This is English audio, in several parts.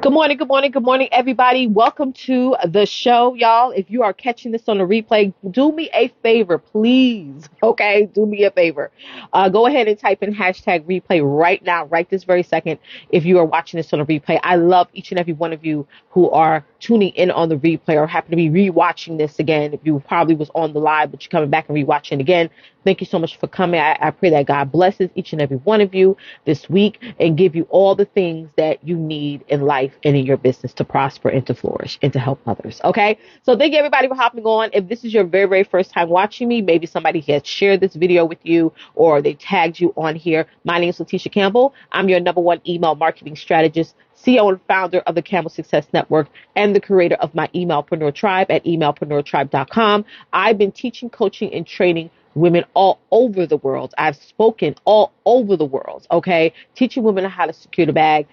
Good morning, everybody. Welcome to the show, y'all. If you are catching this on a replay, do me a favor, please. Okay, do me a favor. Go ahead and type in hashtag replay right now, right this very second, if you are watching this on a replay. I love each and every one of you who are tuning in on the replay or happen to be rewatching this again. If you probably was on the live, but you're coming back and rewatching again, thank you so much for coming. I pray that God blesses each and every one of you this week and give you all the things that you need in life and in your business to prosper and to flourish and to help others. Okay. So thank you everybody for hopping on. If this is your very, very first time watching me, maybe somebody has shared this video with you or they tagged you on here. My name is Letitia Campbell. I'm your number one email marketing strategist, CEO and founder of the Campbell Success Network, and the creator of my Emailpreneur Tribe at emailpreneurtribe.com. I've been teaching, coaching, and training women all over the world. I've spoken all over the world, okay? Teaching women how to secure the bag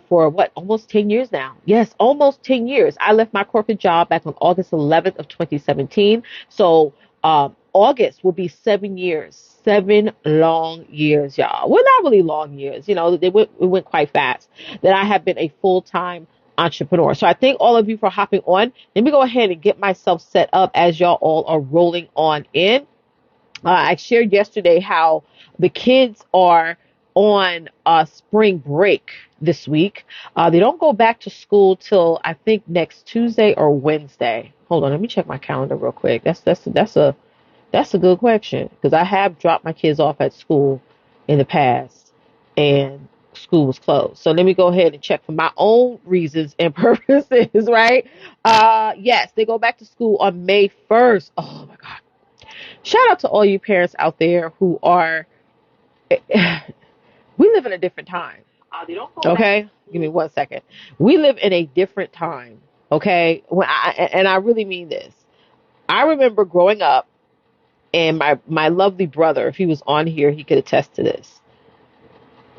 for what, almost 10 years now. Yes, almost 10 years. I left my corporate job back on August 11th of 2017. So August will be 7 years. 7 long years, y'all. Well, not really long years. It went quite fast. That I have been a full-time entrepreneur. So I thank all of you for hopping on. Let me go ahead and get myself set up as y'all all are rolling on in. I shared yesterday how the kids are on spring break this week. They don't go back to school till I think next Tuesday or Wednesday. Hold on, let me check my calendar real quick. That's a good question because I have dropped my kids off at school in the past and school was closed. So let me go ahead and check for my own reasons and purposes, right? Yes, they go back to school on May 1st. Oh my God. Shout out to all you parents out there who are, we live in a different time. Okay? Give me 1 second. We live in a different time. Okay? And I really mean this. I remember growing up, and my lovely brother, if he was on here, he could attest to this,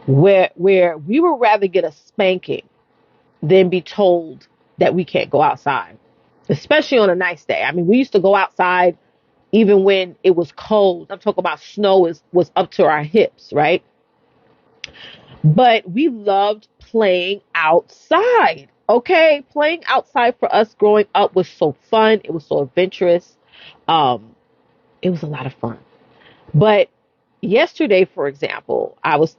where we would rather get a spanking than be told that we can't go outside, especially on a nice day. I mean, we used to go outside even when it was cold. I'm talking about snow was up to our hips, right? But we loved playing outside. Okay, playing outside for us growing up was so fun. It was so adventurous. Um, it was a lot of fun. But yesterday, for example,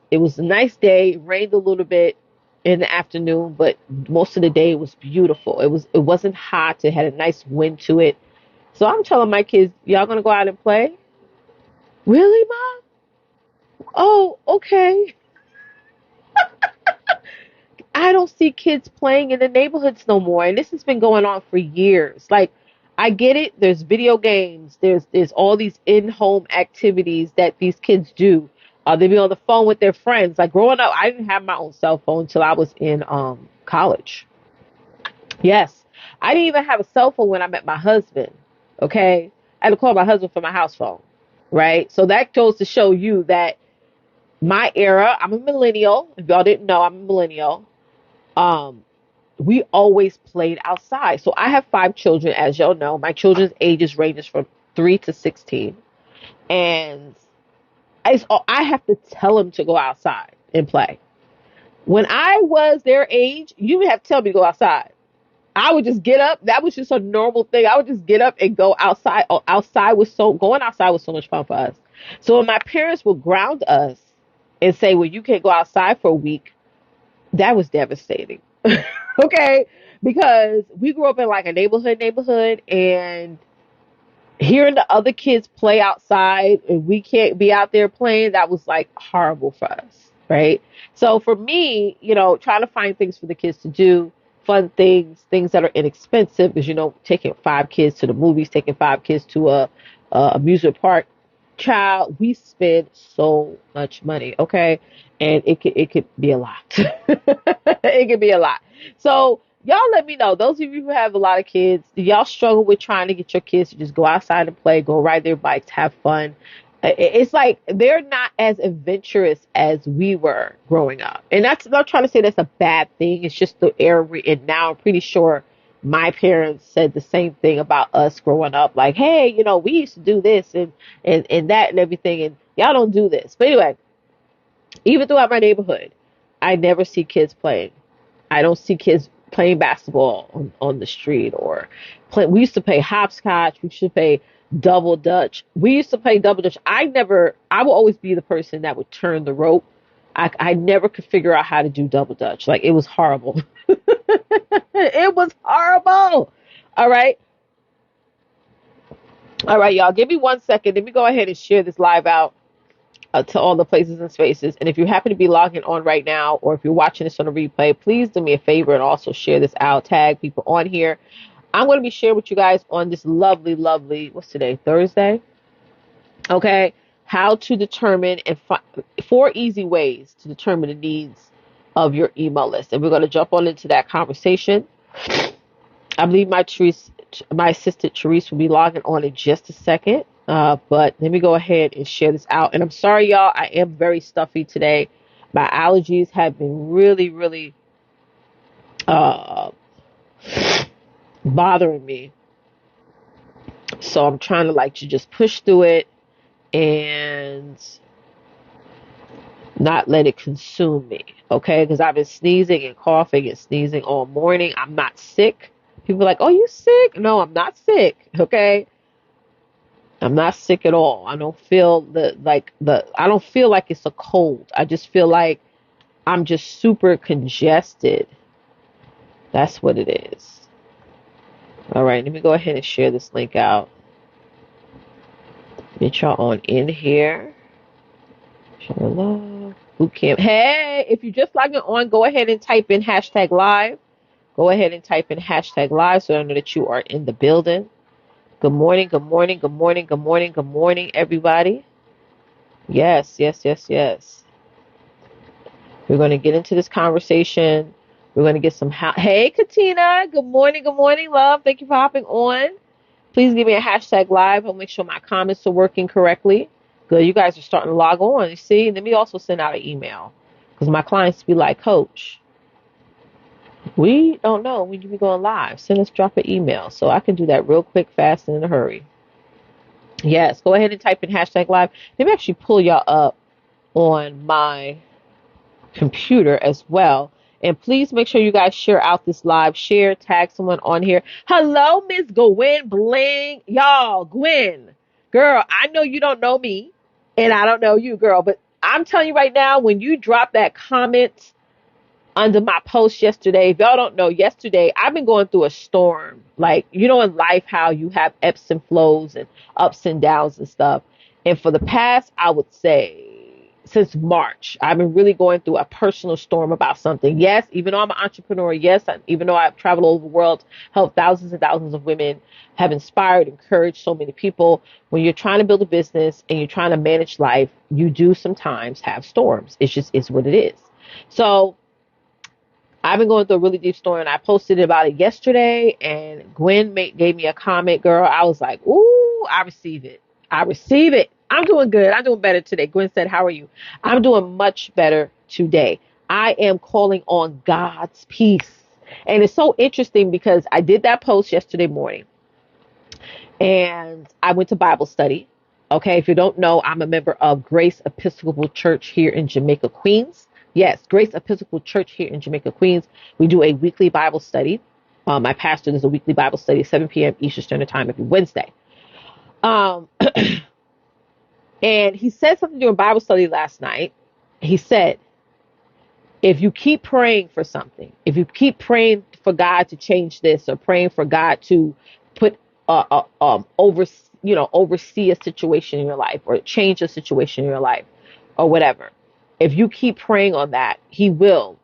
it was a nice day. It rained a little bit in the afternoon, but most of the day it was beautiful. It wasn't hot. It had a nice wind to it. So I'm telling my kids, y'all gonna go out and play? Really, mom? Oh, okay. I don't see kids playing in the neighborhoods no more. And this has been going on for years. Like, I get it. There's video games. There's all these in-home activities that these kids do. They be on the phone with their friends. Like growing up, I didn't have my own cell phone until I was in college. Yes. I didn't even have a cell phone when I met my husband. Okay. I had to call my husband for my house phone. Right. So that goes to show you that my era, I'm a millennial. If y'all didn't know, I'm a millennial. Um, we always played outside. So I have 5 children, as y'all know. My children's ages ranges from 3 to 16, and I have to tell them to go outside and play. When I was their age, you would have to tell me to go outside. I would just get up. That was just a normal thing. I would just get up and go outside. Going outside was so much fun for us. So when my parents would ground us and say, "Well, you can't go outside for a week," that was devastating. Okay, because we grew up in like a neighborhood, and hearing the other kids play outside and we can't be out there playing, that was like horrible for us, right? So for me, trying to find things for the kids to do, fun things that are inexpensive, because taking 5 kids to the movies, taking 5 kids to a amusement park, child, we spend so much money, okay? And it could be a lot. It could be a lot. So y'all let me know. Those of you who have a lot of kids, do y'all struggle with trying to get your kids to just go outside and play, go ride their bikes, have fun? It's like they're not as adventurous as we were growing up. And that's I'm not trying to say that's a bad thing. It's just the era we're in now. I'm pretty sure my parents said the same thing about us growing up. Like, hey, we used to do this and that and everything, and y'all don't do this. But anyway, even throughout my neighborhood, I never see kids playing. I don't see kids playing basketball on the street or play. We used to play hopscotch. We used to play double dutch. We used to play double dutch. I will always be the person that would turn the rope. I never could figure out how to do double dutch. Like, it was horrible. It was horrible. All right. All right, y'all. Give me 1 second. Let me go ahead and share this live out to all the places and spaces. And if you happen to be logging on right now, or if you're watching this on a replay, please do me a favor and also share this out. Tag people on here. I'm going to be sharing with you guys on this lovely, lovely, what's today? Thursday? Okay. How to determine and 4 easy ways to determine the needs of your email list. And we're going to jump on into that conversation. I believe my assistant Therese will be logging on in just a second. But let me go ahead and share this out. And I'm sorry, y'all, I am very stuffy today. My allergies have been really, really bothering me. So I'm trying to just push through it and not let it consume me. Okay? Because I've been sneezing and coughing and sneezing all morning. I'm not sick. People are like, oh, you sick? No, I'm not sick. Okay? I'm not sick at all. I don't feel I don't feel like it's a cold. I just feel like I'm just super congested. That's what it is. All right, let me go ahead and share this link out. Get y'all on in here. Bootcamp. Hey, if you're just logging on, go ahead and type in #live. Go ahead and type in #live so I know that you are in the building. Good morning, good morning, good morning, good morning, good morning, everybody. Yes, yes, yes, yes. We're going to get into this conversation. We're going to get some... Hey, Katina. Good morning, love. Thank you for hopping on. Please give me a #live. I'll make sure my comments are working correctly. Good. You guys are starting to log on. You see? Let me also send out an email. Because my clients be like, Coach, we don't know when you be going live. Drop an email. So I can do that real quick, fast, and in a hurry. Yes, go ahead and type in #live. Let me actually pull y'all up on my computer as well. And please make sure you guys share out this live. Share, tag someone on here. Hello, Miss Gwen Bling. Y'all, Gwen. Girl, I know you don't know me, and I don't know you, girl. But I'm telling you right now, when you drop that comment under my post yesterday, if y'all don't know, yesterday, I've been going through a storm. Like, in life, how you have ebbs and flows and ups and downs and stuff. And for the past, I would say, since March, I've been really going through a personal storm about something. Yes, even though I'm an entrepreneur, yes, even though I've traveled all over the world, helped thousands and thousands of women, have inspired, encouraged so many people. When you're trying to build a business and you're trying to manage life, you do sometimes have storms. It's what it is. So I've been going through a really deep storm, and I posted about it yesterday, and Gwen gave me a comment, girl. I was like, ooh, I receive it. I receive it. I'm doing good. I'm doing better today. Gwen said, how are you? I'm doing much better today. I am calling on God's peace. And it's so interesting because I did that post yesterday morning, and I went to Bible study. Okay, if you don't know, I'm a member of Grace Episcopal Church here in Jamaica, Queens. Yes, Grace Episcopal Church here in Jamaica, Queens. We do a weekly Bible study. My pastor does a weekly Bible study, 7 p.m. Eastern Standard Time every Wednesday. And he said something during Bible study last night. He said, if you keep praying for something, if you keep praying for God to change this, or praying for God to put oversee a situation in your life, or change a situation in your life, or whatever, if you keep praying on that, he will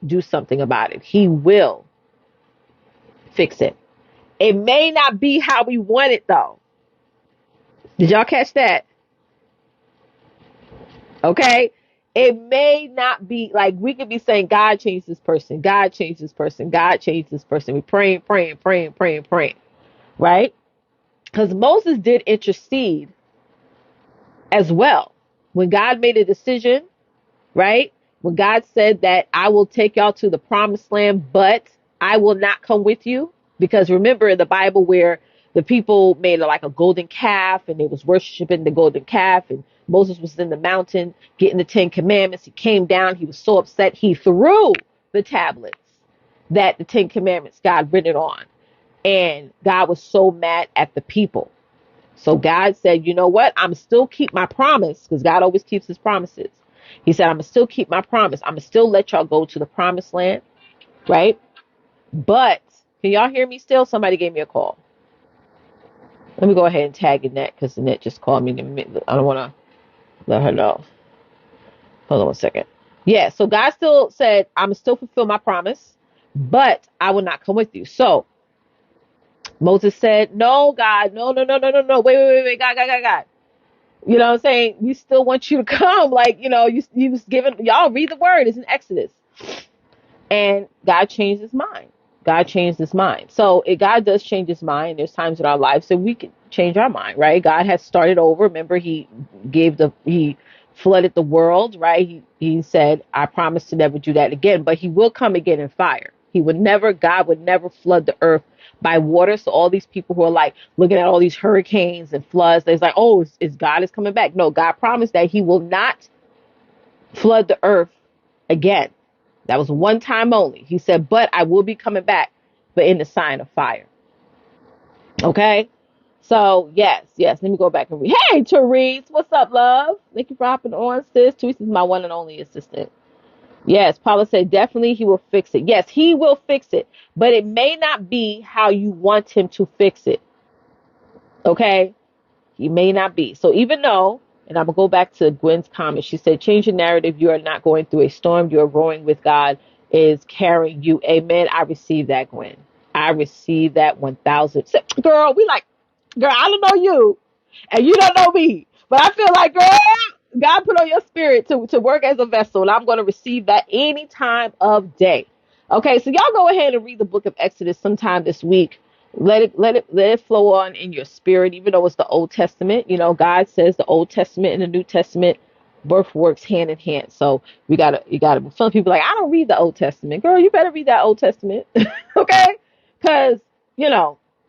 do something about it. He will fix it. It may not be how we want it, though. Did y'all catch that? Okay. It may not be like we could be saying, God changed this person. God changed this person. God changed this person. We're praying. Right? Because Moses did intercede as well. When God made a decision, right? When God said that I will take y'all to the promised land, but I will not come with you. Because remember in the Bible where the people made like a golden calf and they was worshiping the golden calf, and Moses was in the mountain getting the 10 Commandments. He came down. He was so upset. He threw the tablets that the Ten Commandments God written on. And God was so mad at the people. So God said, you know what? I'm still keep my promise, because God always keeps his promises. He said, I'm going to still keep my promise. I'm going to still let y'all go to the promised land, right? But can y'all hear me still? Somebody gave me a call. Let me go ahead and tag Annette, because Annette just called me. I don't want to let her know. Hold on one second. Yeah, so God still said, I'm going to still fulfill my promise, but I will not come with you. So Moses said, no, God, no. Wait, God. You know what I'm saying? We still want you to come. Like, you was given, y'all read the word. It's in Exodus. And God changed his mind. God changed his mind. So God does change his mind. There's times in our lives that we can change our mind, right? God has started over. Remember, he flooded the world, right? He said, I promise to never do that again, but he will come again in fire. God would never flood the earth by water. So all these people who are like looking at all these hurricanes and floods, they're like, oh, is God is coming back. No, God promised that he will not flood the earth again. That was one time only. He said, but I will be coming back, but in the sign of fire. Okay? So, yes. Let me go back and read. Hey, Therese. What's up, love? Thank you for hopping on, sis. Therese is my one and only assistant. Yes, Paula said, definitely he will fix it. Yes, he will fix it, but it may not be how you want him to fix it. Okay? He may not be. So even though, and I'm going to go back to Gwen's comment, she said, change your narrative. You are not going through a storm. You're growing with God is carrying you. Amen. I receive that, Gwen. I receive that 1,000. Girl, I don't know you and you don't know me, but I feel like, girl, God put on your spirit to work as a vessel, and I'm going to receive that any time of day. Okay, so y'all go ahead and read the book of Exodus sometime this week. Let it flow on in your spirit, even though it's the Old Testament. God says the Old Testament and the New Testament birth works hand in hand. So you gotta. Some people are like, I don't read the Old Testament. Girl, you better read that Old Testament, okay? Because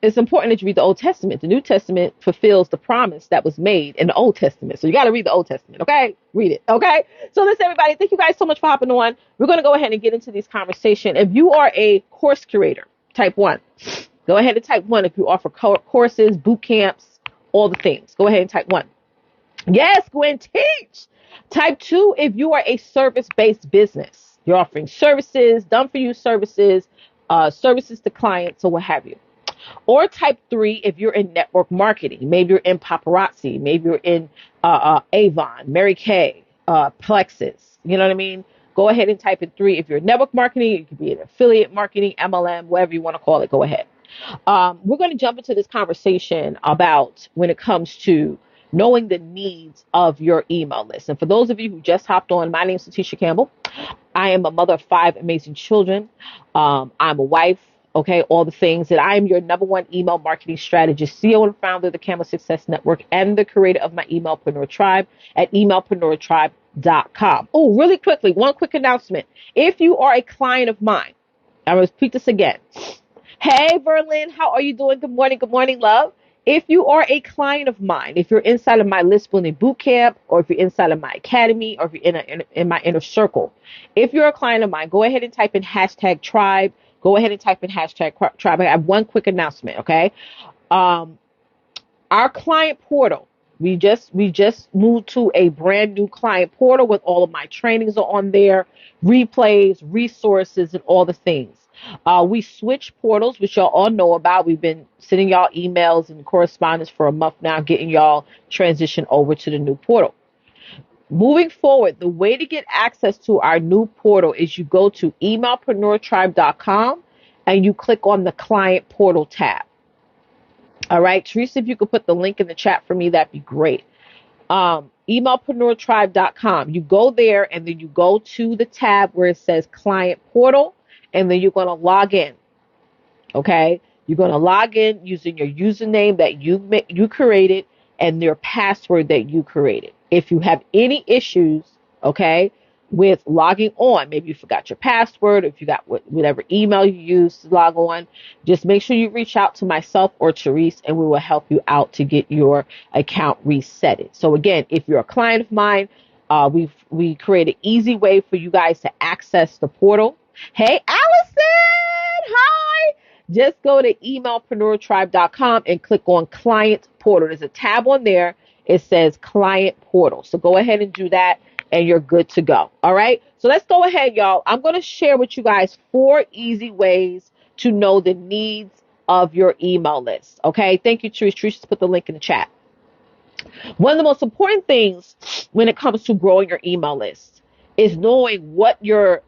it's important that you read the Old Testament. The New Testament fulfills the promise that was made in the Old Testament. So you got to read the Old Testament, okay? Read it, okay? So listen, everybody, thank you guys so much for hopping on. We're going to go ahead and get into this conversation. If you are a course curator, type 1. Go ahead and type 1 if you offer courses, boot camps, all the things. Go ahead and type 1. Yes, Gwen, teach. Type 2 if you are a service-based business. You're offering services, done-for-you services, services to clients, or what have you. Or type 3 if you're in network marketing. Maybe you're in paparazzi. Maybe you're in Avon, Mary Kay, Plexus. You know what I mean? Go ahead and type in 3. If you're in network marketing, you could be in affiliate marketing, MLM, whatever you want to call it. Go ahead. We're going to jump into this conversation about when it comes to knowing the needs of your email list. And for those of you who just hopped on, my name is Letitia Campbell. I am a mother of 5 amazing children. I'm a wife. Okay, all the things that I am your number 1 email marketing strategist, CEO and founder of the Campbell Success Network, and the creator of my Emailpreneur Tribe at emailpreneurtribe.com. Oh, really quickly, one quick announcement. If you are a client of mine, I'm going to repeat this again. Hey, Berlin, how are you doing? Good morning, love. If you are a client of mine, if you're inside of my list building bootcamp, or if you're inside of my academy, or if you're in my inner circle, if you're a client of mine, go ahead and type in hashtag tribe. Go ahead and type in hashtag tribe. I have one quick announcement, okay? Our client portal, we just moved to a brand new client portal with all of my trainings are on there, replays, resources, and all the things. We switched portals, which y'all all know about. We've been sending y'all emails and correspondence for a month now, getting y'all transitioned over to the new portal. Moving forward, the way to get access to our new portal is you go to emailpreneurtribe.com and you click on the client portal tab. All right, Teresa, if you could put the link in the chat for me, that'd be great. Emailpreneurtribe.com. You go there and then you go to the tab where it says client portal, and then you're going to log in. Okay, you're going to log in using your username that you created and your password that you created. If you have any issues, okay, with logging on, maybe you forgot your password, or if you got whatever email you use to log on, just make sure you reach out to myself or Therese, and we will help you out to get your account resetted. So again, if you're a client of mine, we create an easy way for you guys to access the portal. Hey, Allison! Hi! Just go to emailpreneurtribe.com and click on Client Portal. There's a tab on there. It says Client Portal. So go ahead and do that, and you're good to go. All right? So let's go ahead, y'all. I'm going to share with you guys 4 easy ways to know the needs of your email list. Okay? Thank you, Trish. Trish just put the link in the chat. One of the most important things when it comes to growing your email list is knowing what your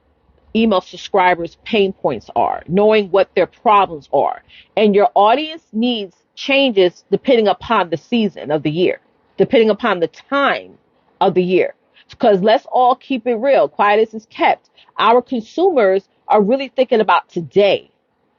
email subscribers' pain points are, knowing what their problems are. And your audience needs changes depending upon the season of the year, depending upon the time of the year. Because let's all keep it real. Quiet as is kept. Our consumers are really thinking about today.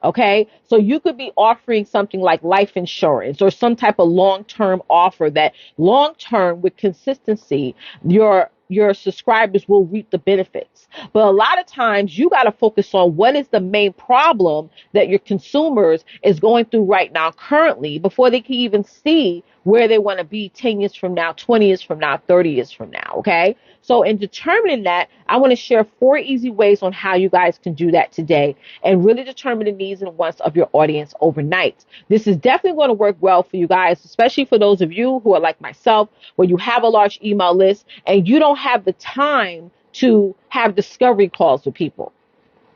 Okay, so you could be offering something like life insurance or some type of long-term offer that long-term with consistency, your subscribers will reap the benefits. But a lot of times you got to focus on what is the main problem that your consumers is going through right now currently before they can even see where they want to be 10 years from now, 20 years from now, 30 years from now. Okay. So in determining that, I want to share 4 easy ways on how you guys can do that today and really determine the needs and wants of your audience overnight. This is definitely going to work well for you guys, especially for those of you who are like myself, where you have a large email list and you don't have the time to have discovery calls with people,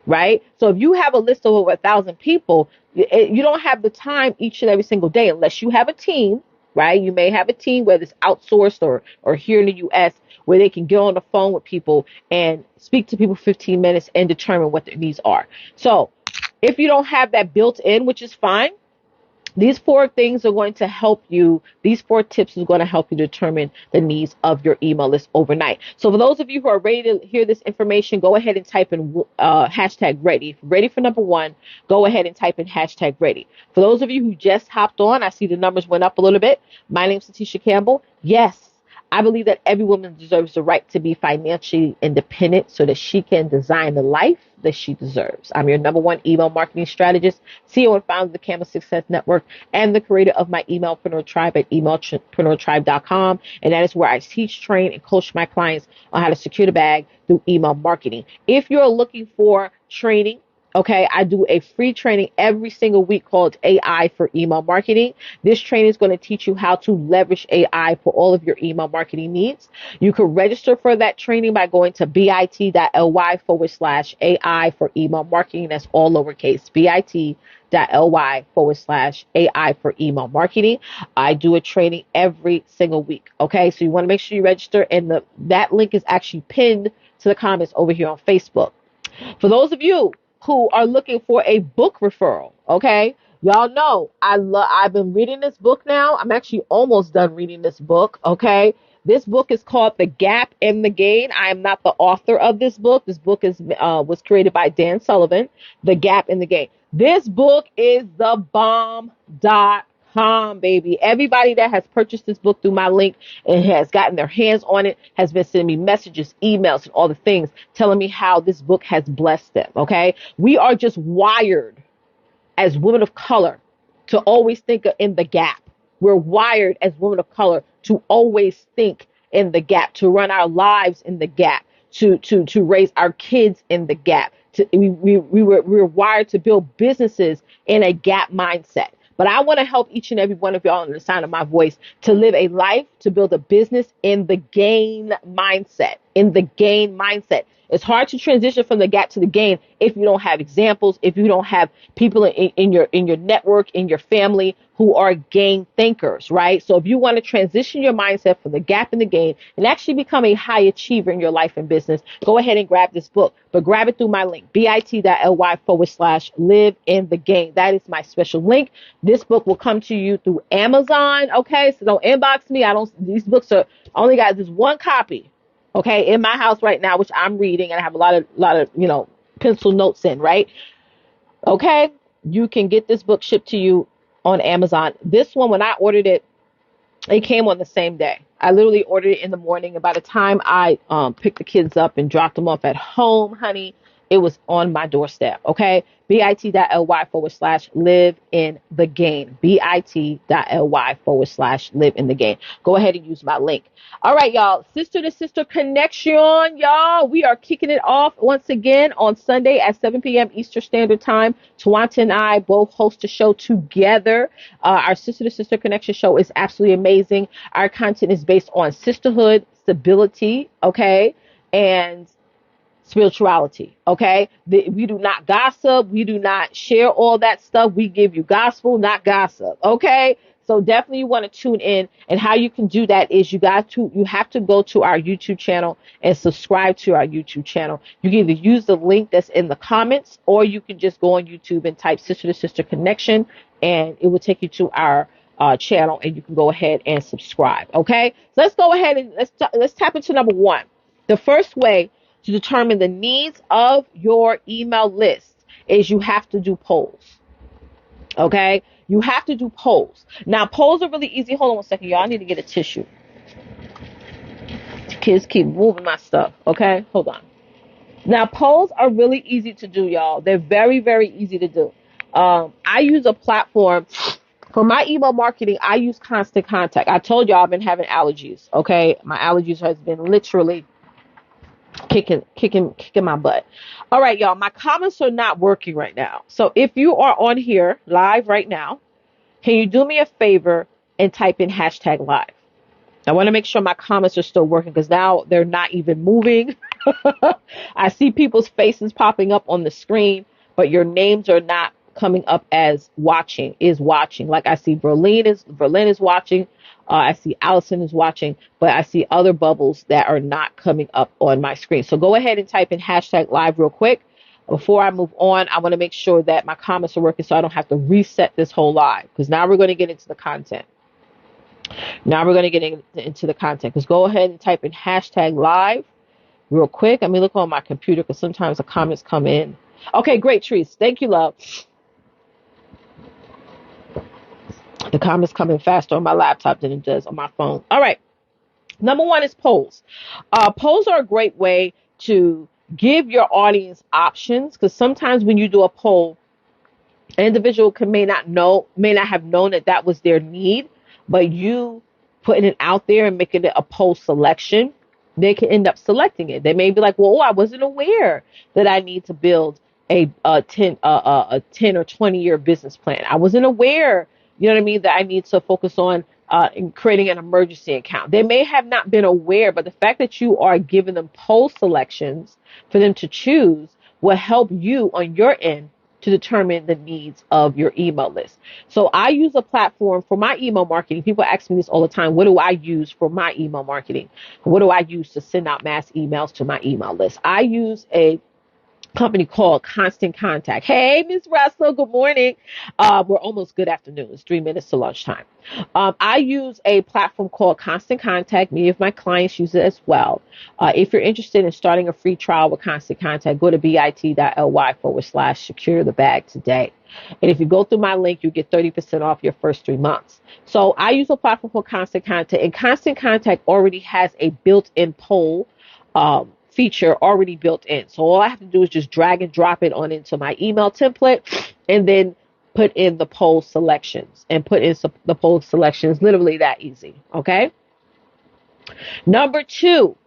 right? So if you have a list of over 1,000 people, you don't have the time each and every single day unless you have a team, right? You may have a team, whether it's outsourced or here in the U.S., where they can get on the phone with people and speak to people for 15 minutes and determine what their needs are. So if you don't have that built in, which is fine, these 4 things are going to help you. These 4 tips is going to help you determine the needs of your email list overnight. So for those of you who are ready to hear this information, go ahead and type in hashtag ready. If you're ready for number 1, go ahead and type in hashtag ready. For those of you who just hopped on, I see the numbers went up a little bit. My name is Letitia Campbell. Yes, I believe that every woman deserves the right to be financially independent so that she can design the life that she deserves. I'm your number 1 email marketing strategist, CEO and founder of the Canvas Success Network, and the creator of my Emailpreneur Tribe at emailpreneurtribe.com. And that is where I teach, train, and coach my clients on how to secure the bag through email marketing. If you're looking for training, okay, I do a free training every single week called AI for email marketing. This training is going to teach you how to leverage AI for all of your email marketing needs. You can register for that training by going to bit.ly/AI for email marketing. That's all lowercase, bit.ly/AI for email marketing. I do a training every single week. Okay, so you want to make sure you register, and that link is actually pinned to the comments over here on Facebook. For those of you who are looking for a book referral, okay? Y'all know I've been reading this book now. I'm actually almost done reading this book, okay? This book is called The Gap and the Gain. I am not the author of this book. This book was created by Dan Sullivan, The Gap and the Gain. This book is the bomb.com, baby. Everybody that has purchased this book through my link and has gotten their hands on it has been sending me messages, emails, and all the things telling me how this book has blessed them, okay? We are just wired as women of color to always think in the gap. We're wired as women of color to always think in the gap, to run our lives in the gap, to raise our kids in the gap. We're wired to build businesses in a gap mindset. But I want to help each and every one of y'all in the sound of my voice to live a life, to build a business in the gain mindset, It's hard to transition from the gap to the gain if you don't have examples, if you don't have people in your network, in your family who are gain thinkers, right? So if you want to transition your mindset from the gap and the gain and actually become a high achiever in your life and business, go ahead and grab this book, but grab it through my link, bit.ly/live in the gain. That is my special link. This book will come to you through Amazon. Okay. So don't inbox me. These books are only got this one copy. Okay, in my house right now, which I'm reading, and I have a lot of pencil notes in, right? Okay, you can get this book shipped to you on Amazon. This one, when I ordered it, it came on the same day. I literally ordered it in the morning, and by the time I picked the kids up and dropped them off at home, honey, it was on my doorstep. Okay. bit.ly/live in the game. bit.ly/live in the game. Go ahead and use my link. All right, y'all. Sister to sister connection, y'all. We are kicking it off once again on Sunday at 7 p.m. Eastern Standard Time. Tawanta and I both host a show together. Our sister to sister connection show is absolutely amazing. Our content is based on sisterhood, stability, okay, and spirituality. Okay, we do not gossip. We do not share all that stuff. We give you gospel, not gossip. Okay, so definitely you want to tune in. And how you can do that is you have to go to our YouTube channel and subscribe to our YouTube channel. You can either use the link that's in the comments, or you can just go on YouTube and type Sister to Sister Connection, and it will take you to our channel, and you can go ahead and subscribe. Okay, so let's go ahead and let's tap into number one. The first way to determine the needs of your email list is you have to do polls. Okay? You have to do polls. Now, polls are really easy. Hold on one second, y'all. I need to get a tissue. Kids keep moving my stuff. Okay? Hold on. Now, polls are really easy to do, y'all. They're very, very easy to do. I use a platform for my email marketing. I use Constant Contact. I told y'all I've been having allergies. Okay? My allergies has been literally kicking my butt. All right, y'all. My comments are not working right now. So if you are on here live right now, can you do me a favor and type in hashtag live? I want to make sure my comments are still working, because now they're not even moving. I see people's faces popping up on the screen, but your names are not coming up as watching. Like I see Berlin is watching. I see Allison is watching, but I see other bubbles that are not coming up on my screen. So go ahead and type in hashtag live real quick. Before I move on, I want to make sure that my comments are working so I don't have to reset this whole live, because now we're going to get into the content. Because go ahead and type in hashtag live real quick. Let me look on my computer, because sometimes the comments come in. Okay, great, Trees. Thank you, love. The comments come in faster on my laptop than it does on my phone. All right. Number one is polls. Polls are a great way to give your audience options, because sometimes when you do a poll, an individual may not have known that was their need, but you putting it out there and making it a poll selection, they can end up selecting it. They may be like, well, I wasn't aware that I need to build a 10 or 20 year business plan. I wasn't aware, you know what I mean, that I need to focus on in creating an emergency account. They may have not been aware, but the fact that you are giving them poll selections for them to choose will help you on your end to determine the needs of your email list. So I use a platform for my email marketing. People ask me this all the time. What do I use for my email marketing? What do I use to send out mass emails to my email list? I use a company called Constant Contact. Hey, Miss Russell, good morning. We're almost good afternoon. It's 3 minutes to lunchtime. I use a platform called Constant Contact. Many of my clients use it as well. If you're interested in starting a free trial with Constant Contact, go to bit.ly/secure the bag today. And if you go through my link, you get 30% off your first 3 months. So I use a platform called Constant Contact, and Constant Contact already has a built-in poll feature already built in. So all I have to do is just drag and drop it on into my email template, and then put in the poll selections, the poll selections, literally that easy. Okay. Number two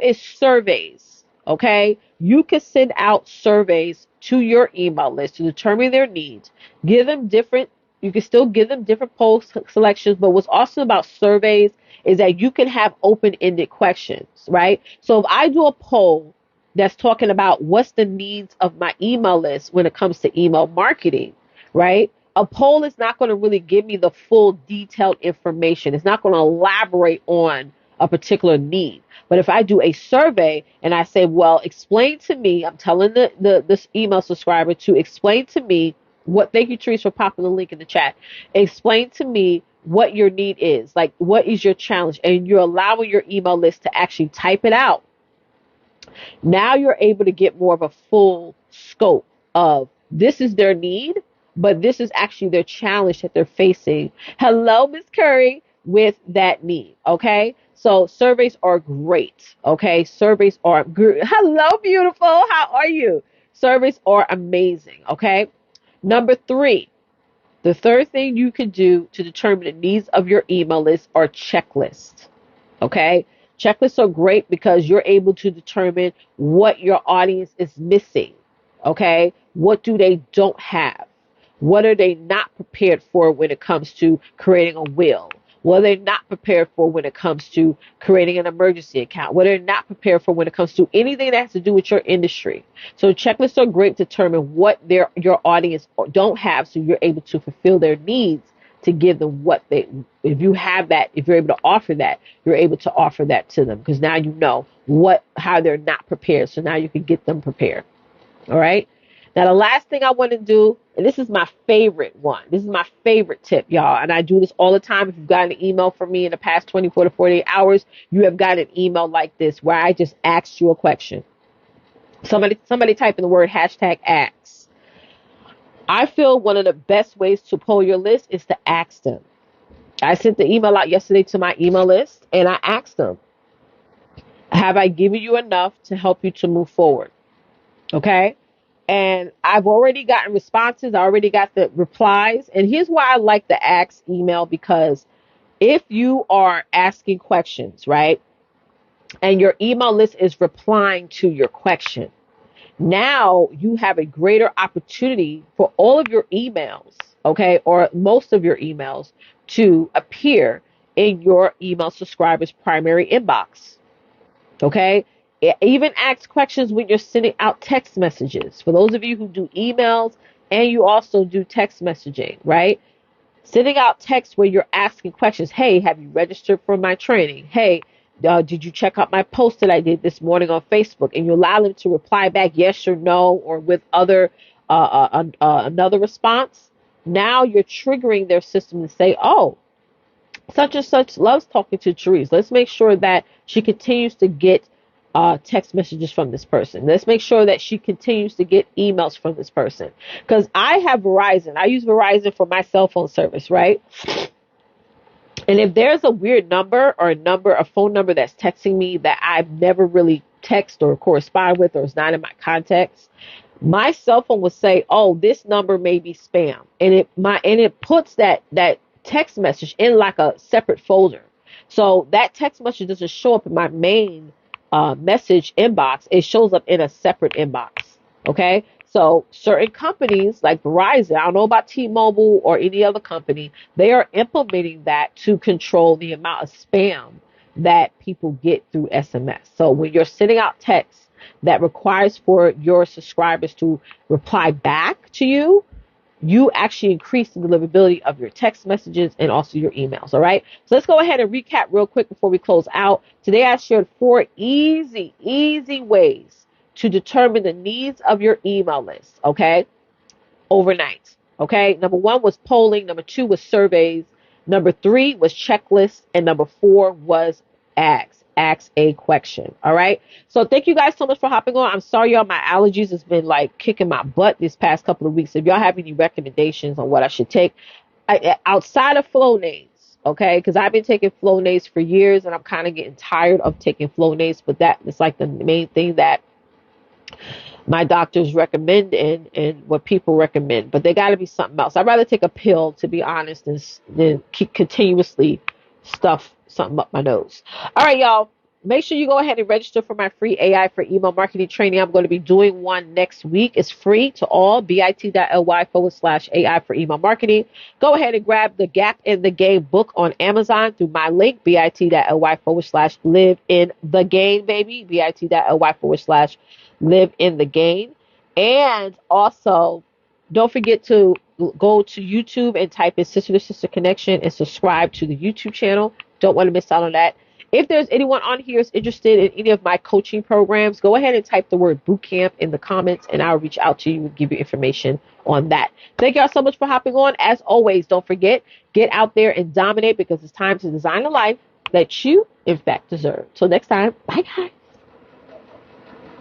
is surveys. Okay. You can send out surveys to your email list to determine their needs. You can still give them different poll selections, but what's awesome about surveys is that you can have open-ended questions, right? So if I do a poll that's talking about what's the needs of my email list when it comes to email marketing, right? A poll is not going to really give me the full detailed information. It's not going to elaborate on a particular need. But if I do a survey and I say, well, explain to me, I'm telling this email subscriber to explain to me thank you, Therese, for popping the link in the chat. Explain to me what your need is. Like, what is your challenge? And you're allowing your email list to actually type it out. Now you're able to get more of a full scope of this is their need, but this is actually their challenge that they're facing. Hello, Miss Curry, with that need. Okay. So surveys are great. Okay. Surveys are great. Hello, beautiful. How are you? Surveys are amazing. Okay. Number three, the third thing you can do to determine the needs of your email list are checklists. Okay. Checklists are great because you're able to determine what your audience is missing. Okay. What do they don't have? What are they not prepared for when it comes to creating a will? What are they not prepared for when it comes to creating an emergency account? What are they not prepared for when it comes to anything that has to do with your industry? So checklists are great to determine what your audience don't have so you're able to fulfill their needs to give them what they, if you have that, if you're able to offer that, you're able to offer that to them because now you know how they're not prepared. So now you can get them prepared. All right. Now, the last thing I want to do, and this is my favorite one. This is my favorite tip, y'all. And I do this all the time. If you've gotten an email from me in the past 24 to 48 hours, you have got an email like this where I just asked you a question. Somebody type in the word hashtag ask. I feel one of the best ways to pull your list is to ask them. I sent the email out yesterday to my email list and I asked them, have I given you enough to help you to move forward? Okay. And I've already gotten responses. I already got the replies. And here's why I like the ask email, because if you are asking questions, right, and your email list is replying to your question, now you have a greater opportunity for all of your emails, okay, or most of your emails to appear in your email subscriber's primary inbox, okay? Even ask questions when you're sending out text messages. For those of you who do emails and you also do text messaging, right? Sending out text where you're asking questions. Hey, have you registered for my training? Hey, did you check out my post that I did this morning on Facebook? And you allow them to reply back yes or no, or with another response. Now you're triggering their system to say, oh, such and such loves talking to Therese. Let's make sure that she continues to get text messages from this person. Let's make sure that she continues to get emails from this person. Because I have Verizon. I use Verizon for my cell phone service, right? And if there's a weird number or a phone number that's texting me that I've never really text or correspond with or is not in my contacts, my cell phone will say, "Oh, this number may be spam," and it puts that text message in like a separate folder. So that text message doesn't show up in my main message inbox. It shows up in a separate inbox. Okay. So certain companies like Verizon, I don't know about T-Mobile or any other company, they are implementing that to control the amount of spam that people get through SMS. So when you're sending out text that requires for your subscribers to reply back to you, you actually increase the deliverability of your text messages and also your emails. All right. So let's go ahead and recap real quick before we close out. Today, I shared 4 easy ways to determine the needs of your email list. Okay. Overnight. Okay. Number 1 was polling. Number 2 was surveys. Number 3 was checklists. And number 4 was ask a question. All right. So thank you guys so much for hopping on. I'm sorry, y'all. My allergies has been like kicking my butt this past couple of weeks. If y'all have any recommendations on what I should take outside of Flonase, okay, because I've been taking Flonase for years and I'm kind of getting tired of taking Flonase, but that is like the main thing that my doctors recommend and what people recommend. But there got to be something else. I'd rather take a pill, to be honest, than keep continuously stuff something up my nose. All right, y'all. Make sure you go ahead and register for my free AI for email marketing training. I'm going to be doing one next week. It's free to all. bit.ly/AI for email marketing. Go ahead and grab the Gap in the Game book on Amazon through my link, bit.ly/live in the game, baby. bit.ly/live in the game. And also, don't forget to go to YouTube and type in Sister to Sister Connection and subscribe to the YouTube channel. Don't want to miss out on that. If there's anyone on here who's interested in any of my coaching programs, go ahead and type the word bootcamp in the comments and I'll reach out to you and give you information on that. Thank y'all so much for hopping on. As always, don't forget, get out there and dominate because it's time to design a life that you, in fact, deserve. Till next time, bye guys.